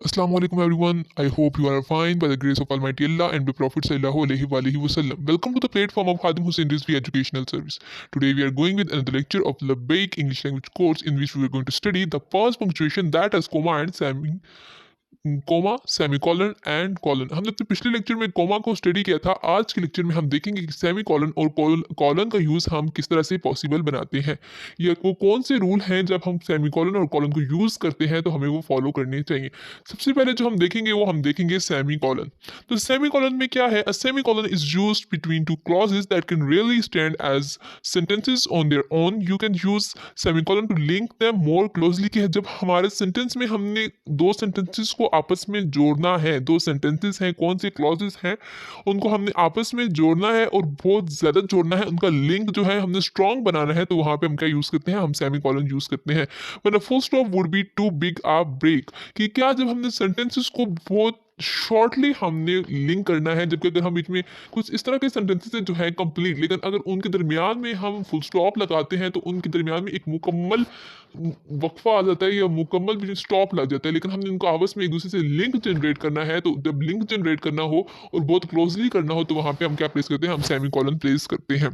Assalamu alaikum everyone. I hope you are fine by the grace of Almighty Allah and by Prophet Sallallahu Alaihi Wasallam. Welcome to the platform of Khadim Hussein Rizvi Educational Service. Today we are going with another lecture of Labbaik English Language course in which we are going to study the pause punctuation that has comma and comma semicolon and colon. हमने अपने पिछले lecture में coma को study किया था। आज के lecture में हम देखेंगे कि सेमीकोलन और कॉलन का यूज़ हम किस तरह से पॉसिबल बनाते हैं, या वो कौन से रूल हैं जब हम सेमीकोलन और कॉलन को यूज़ करते हैं तो हमें वो फॉलो करने चाहिए। सबसे पहले जो हम देखेंगे वो हम देखेंगे सेमीकोलन। तो सेमीकोलन में क्या है? A semicolon is used between two clauses that can really stand as sentences on their own. You can use semicolon to link them more closely, कि जब हमारे सेंटेंस में हमने दो सेंटेंसेस को आपस में जोड़ना है, दो सेंटेंसेस हैं, कौन से क्लॉजेस हैं उनको हमने आपस में जोड़ना है और बहुत ज़्यादा जोड़ना है, उनका लिंक जो है हमने स्ट्रॉन्ग बनाना है, तो वहाँ पे हम क्या यूज़ करते हैं? हम सेमीकोलन यूज़ करते हैं। When a full stop would be too big a break, कि क्या जब हमने सेंटेंसेस को बहुत शॉर्टली हमने लिंक करना है, जबकि अगर हम बीच में कुछ इस तरह के सेंटेंसेस हैं जो है कंप्लीट, लेकिन अगर उनके दरमियान में हम फुल स्टॉप लगाते हैं तो उनके दरमियान में एक मुकम्मल वक्फा आ जाता है या मुकम्मल स्टॉप लग जाता है। लेकिन हमने उनको आपस में एक दूसरे से लिंक जनरेट करना है, तो जब लिंक जनरेट करना हो और बहुत क्लोजली करना हो तो वहाँ पे हम क्या प्लेस करते हैं? हम सेमीकोलन प्लेस करते हैं।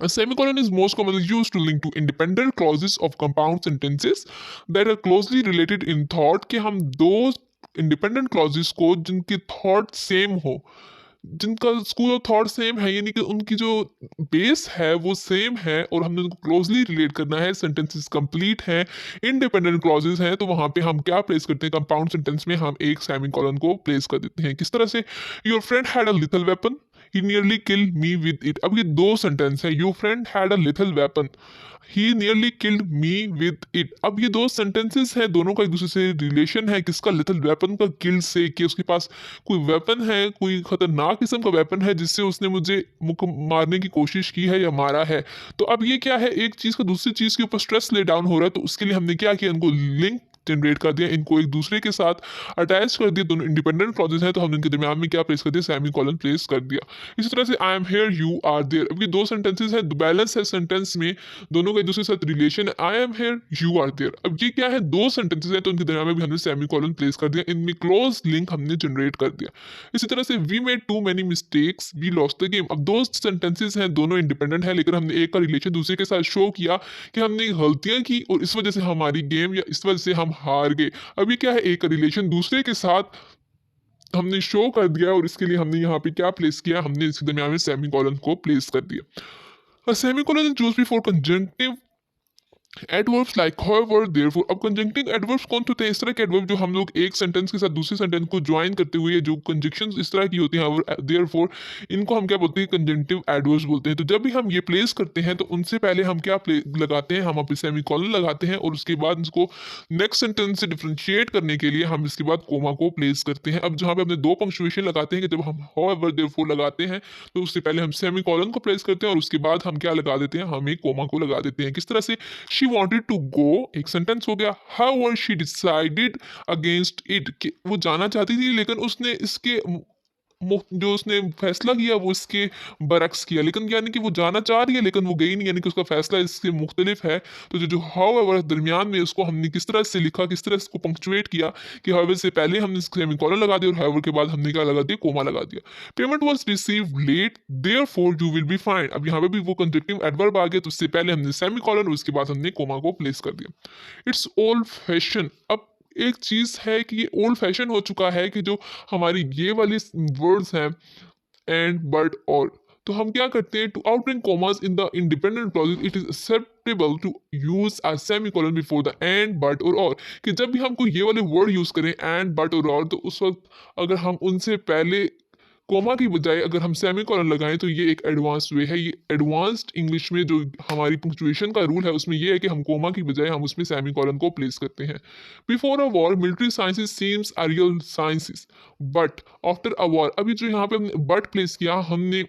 A semicolon is most commonly used to link to independent clauses of compound sentences that are closely related in thought, कि हम दो इंडिपेंडेंट क्लॉजेस को जिनके थॉट सेम हो, जिनका स्कूल ऑफ थॉट सेम है, यानी कि उनकी जो बेस है वो सेम है और हमने उनको क्लोजली रिलेट करना है, सेंटेंसेस कंप्लीट हैं, इंडिपेंडेंट क्लॉजेस हैं, तो वहाँ पे हम क्या प्लेस करते हैं? कंपाउंड सेंटेंस में हम एक सेमीकोलन को प्लेस कर देते हैं। किस तरह से? Your friend had a little weapon, he nearly killed me with it. अब ये दो सेंटेंस है। Your friend had a little weapon, he nearly killed me with it. अब ये दो सेंटेंसेस हैं, दोनों का एक दूसरे से रिलेशन है। किसका? लिटिल वेपन का, किल्ड से, कि उसके पास कोई वेपन है, कोई खतरनाक किस्म का वेपन है जिससे उसने मुझे मारने की कोशिश की है या मारा है। तो अब ये क्या है? एक चीज़ का दूसरी चीज़ के ऊपर स्ट्रेस ले डाउन हो रहा है, तो उसके लिए हमने क्या किया? इनको लिंक जनरेट कर दिया, इनको एक दूसरे के साथ अटैच कर दिया। दोनों इंडिपेंडेंट क्लॉजेस हैं तो हमने इनके दरमियान में क्या प्लेस कर दिया? सेमीकोलन प्लेस कर दिया। इसी तरह से I am here, you are there. अब ये दो सेंटेंसेस हैं, बैलेंस है सेंटेंस में, दोनों का एक दूसरे के साथ रिलेशन है। I am here, you are there. अब ये क्या है? दो सेंटेंसेस हैं तो इनके दरमियान में भी हमने सेमीकोलन प्लेस कर दिया, इनमें क्लोज लिंक हमने जनरेट कर दिया। इसी तरह से we made too many mistakes, we lost the game. अब दो सेंटेंसेस हैं, दोनों इंडिपेंडेंट है, लेकिन हमने एक का रिलेशन दूसरे के साथ शो किया कि हमने गलतियां की और इस वजह से हमारी गेम, या इस वजह से हम हार गए। अभी क्या है? एक का रिलेशन दूसरे के साथ हमने शो कर दिया और इसके लिए हमने यहाँ पे क्या प्लेस किया? हमने इसके दरमियान में सेमीकोलन को प्लेस कर दिया। Semicolon is used before conjunctive adverbs like however, therefore. अब कंजंक्टिव एडवर्ब्स कौन से होते हैं? इस तरह के एडवर्ब जो हम लोग एक सेंटेंस के साथ दूसरे सेंटेंस को ज्वाइन करते हुए जो कंजंक्शंस इस तरह की होती हैं, हाउएवर, देयरफॉर, इनको हम क्या बोलते हैं? कंजंक्टिव एडवर्ब्स बोलते हैं। तो जब भी हम ये प्लेस करते हैं तो उनसे पहले हम क्या लगाते हैं? हम अपने सेमीकोलन लगाते हैं और उसके बाद इसको नेक्स्ट सेंटेंस से डिफरेंशिएट करने के लिए हम इसके बाद कोमा को प्लेस करते हैं। अब जहाँ पे हमने दो पंक्चुएशन लगाते हैं कि जब हम हाउएवर, देयरफॉर लगाते हैं तो उससे पहले हम सेमीकोलन को प्लेस करते हैं और उसके बाद हम क्या लगा देते हैं? हम एक कोमा को लगा देते हैं। किस तरह से? शी wanted to go, एक सेंटेंस हो गया। However, she decided against it, कि वो जाना चाहती थी लेकिन उसने इसके जो उसने फैसला किया वो इसके बरक्स किया, लेकिन यानी कि वो जाना चाह रही है लेकिन वो गई नहीं, यानी कि उसका फैसला इससे मुख्तलिफ है। तो जो हाउएवर दरमियान में उसको हमने किस तरह से लिखा, किस तरह इसको पंक्चुएट किया कि हाउएवर से पहले हमने सेमीकोलन लगा दिया और हाउएवर के बाद हमने क्या लगा दिया? कोमा लगा दिया। Payment was received late, therefore you will be fine. अब यहाँ पे भी वो कंजंक्टिव एडवर्ब आ गया, तो उससे पहले हमने सेमीकोलन और उसके बाद हमने कोमा को प्लेस कर दिया। It's old fashion. अब एक चीज़ है कि ये ओल्ड फैशन हो चुका है कि जो हमारी ये वाली वर्ड्स हैं, एंड, बट, और, तो हम क्या करते हैं? To outline commas in the independent clauses it is acceptable to use a semicolon before the and, but और, कि जब भी हमको ये वाले वर्ड यूज करें एंड, बट और, तो उस वक्त अगर हम उनसे पहले कोमा की बजाय अगर हम सेमीकोलन लगाएं तो ये एक एडवांस वे है। ये एडवांस्ड इंग्लिश में जो हमारी पंक्चुएशन का रूल है उसमें ये है कि हम कोमा की बजाय हम उसमें सेमीकोलन को प्लेस करते हैं। Before a war military sciences seems are real sciences, but after a war. अभी जो यहाँ पे हमने बट प्लेस किया, हमने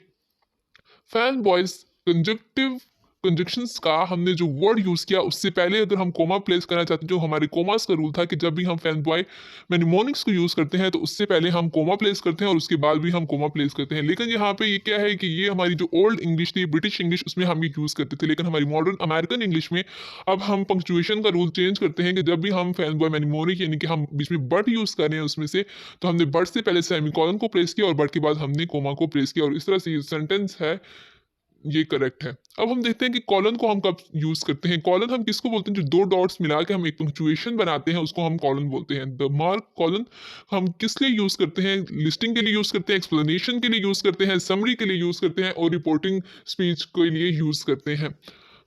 फैन बॉयज कंजक्टिव कंजक्शंस का हमने जो वर्ड यूज़ किया उससे पहले अगर हम कोमा प्लेस करना चाहते हैं, जो हमारे कोमास का रूल था कि जब भी हम फैनबॉय मेनिमोनिक्स को यूज़ करते हैं तो उससे पहले हम कोमा प्लेस करते हैं और उसके बाद भी हम कोमा प्लेस करते हैं। लेकिन यहाँ पे ये क्या है कि ये हमारी जो ओल्ड इंग्लिश थी, ब्रिटिश इंग्लिश, उसमें हम ये यूज़ करते थे, लेकिन हमारी मॉडर्न अमेरिकन इंग्लिश में अब हम पंक्चुएशन का रूल चेंज करते हैं कि जब भी हम फैनबॉय मेनिमोनिक यानी कि हम बीच में बट यूज़ कर रहे हैं उसमें से, तो हमने बट से पहले सेमीकोलन को प्लेस किया और बट के बाद हमने कोमा को प्लेस किया, और इस तरह से ये सेंटेंस है, ये करेक्ट है। अब हम देखते हैं कि कॉलन को हम कब यूज़ करते हैं। कॉलन हम किसको बोलते हैं? जो 2 डॉट्स मिला के हम एक पंक्चुएशन बनाते हैं उसको हम कॉलन बोलते हैं। द मार्क कॉलन हम किस लिए यूज़ करते हैं? लिस्टिंग के लिए यूज़ करते हैं, एक्सप्लेनेशन के लिए यूज़ करते हैं, समरी के लिए यूज़ करते हैं और रिपोर्टिंग स्पीच के लिए यूज़ करते हैं।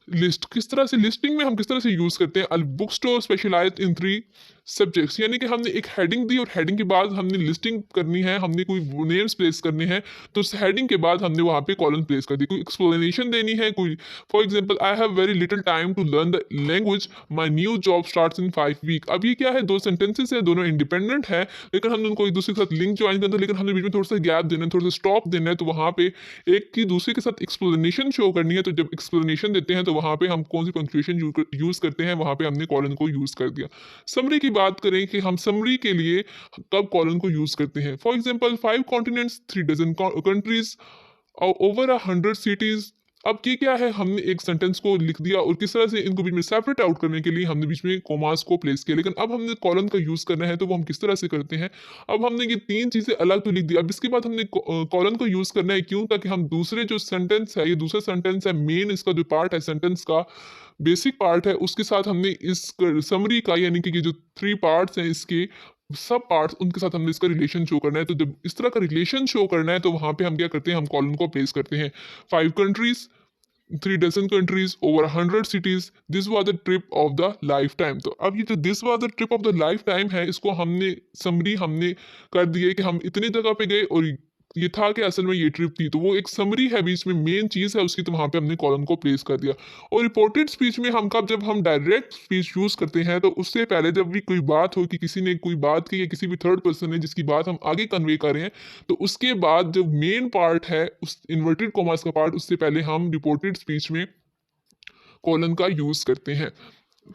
लिस्ट किस तरह से, लिस्टिंग में हम किस तरह से यूज़ करते हैं? A book store specialized in 3 subjects, यानी कि हमने एक हेडिंग दी और हेडिंग के बाद हमने लिस्टिंग करनी है, हमने कोई नेम्स प्लेस करने हैं, तो उस हेडिंग के बाद हमने वहाँ पे कॉलन प्लेस कर दी। कोई एक्सप्लेनेशन देनी है, कोई for example I have very little time to learn the language, my new job starts in 5 week. अब ये क्या है? 2 सेंटेंसेस हैं, दोनों इंडिपेंडेंट है, लेकिन हमने उनको एक दूसरे के साथ लिंक जॉइन करना है, लेकिन हमने बीच में थोड़ा सा गैप देना है, थोड़ा सा स्टॉप देना है, तो वहाँ पे एक की दूसरे के साथ एक्सप्लेनेशन शो करनी है। तो जब एक्सप्लेनेशन देते हैं तो वहाँ पे हम कौन सी पंक्चुएशन यूज़ करते हैं, वहाँ पे हमने कॉलन को यूज़ कर दिया। समरी की बात करें कि हम समरी के लिए कब कॉलन को यूज़ करते हैं। For example 5 continents, 3 dozen countries और ओवर 100 सिटीज़। अब ये क्या है? हमने एक सेंटेंस को लिख दिया और किस तरह से इनको बीच में सेपरेट आउट करने के लिए हमने बीच में कोमास को प्लेस किया, लेकिन अब हमने कॉलन का यूज़ करना है तो वो हम किस तरह से करते हैं। अब हमने ये 3 चीज़ें अलग तो लिख दी, अब इसके बाद हमने कॉलन को यूज़ करना है, क्यों? ताकि हम दूसरे जो सेंटेंस है, ये दूसरा सेंटेंस है, मेन इसका जो पार्ट है सेंटेंस का, बेसिक पार्ट है, उसके साथ हमने इस समरी का यानी कि ये जो 3 पार्ट्स हैं इसके सब पार्ट्स, उनके साथ हमने इसका रिलेशन शो करना है। तो जब इस तरह का रिलेशन शो करना है तो वहाँ पे हम क्या करते हैं? हम कॉलन को प्लेस करते हैं। 5 countries, 3 dozen countries, over 100 cities, this was the trip of the life time. तो अब ये जो this was the trip of the life time है, इसको हमने समरी हमने कर दी है कि हम इतनी जगह पे गए और ये था कि असल में ये ट्रिप थी, तो वो एक समरी है, बीच में मेन चीज़ है उसकी, तो वहाँ पे हमने कॉलन को प्लेस कर दिया। और रिपोर्टेड स्पीच में हम कब, जब हम डायरेक्ट स्पीच यूज़ करते हैं, तो उससे पहले जब भी कोई बात हो कि किसी ने कोई बात की या किसी भी थर्ड पर्सन ने जिसकी बात हम आगे कन्वे कर रहे हैं, तो उसके बाद जो मेन पार्ट है उस इन्वर्टेड कॉमास का पार्ट, उससे पहले हम रिपोर्टेड स्पीच में कॉलन का यूज़ करते हैं।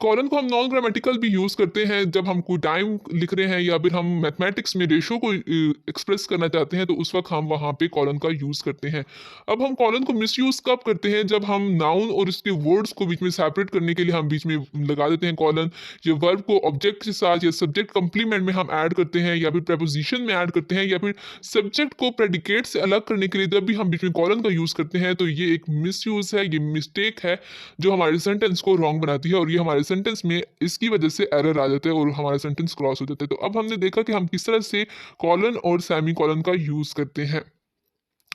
कॉलन को हम नॉन ग्रामेटिकल भी यूज़ करते हैं जब हम कोई टाइम लिख रहे हैं या फिर हम मैथमेटिक्स में रेशो को एक्सप्रेस करना चाहते हैं, तो उस वक्त हम वहाँ पे कॉलन का यूज़ करते हैं। अब हम कॉलन को मिसयूज़ कब करते हैं? जब हम नाउन और उसके वर्ड्स को बीच में सेपरेट करने के लिए हम बीच में लगा देते हैं कॉलन, या वर्ब को ऑब्जेक्ट के साथ या सब्जेक्ट कंप्लीमेंट में हम ऐड करते हैं, या फिर प्रपोजिशन में ऐड करते हैं, या फिर सब्जेक्ट को प्रेडिकेट से अलग करने के लिए जब भी हम बीच में कॉलन का यूज़ करते हैं, तो ये एक मिसयूज़ है, ये मिस्टेक है जो हमारे सेंटेंस को रॉन्ग बनाती है, और ये हमारे सेंटेंस में इसकी वजह से एरर आ जाता है और हमारा सेंटेंस क्रॉस हो जाता है। तो अब हमने देखा कि हम किस तरह से कॉलन और सेमी कॉलन का यूज़ करते हैं।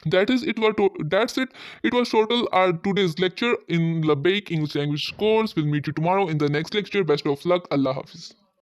That's it. It was total our today's lecture in Labbaik English Language course. We'll meet you tomorrow in the next lecture. Best of luck. Allah Hafiz.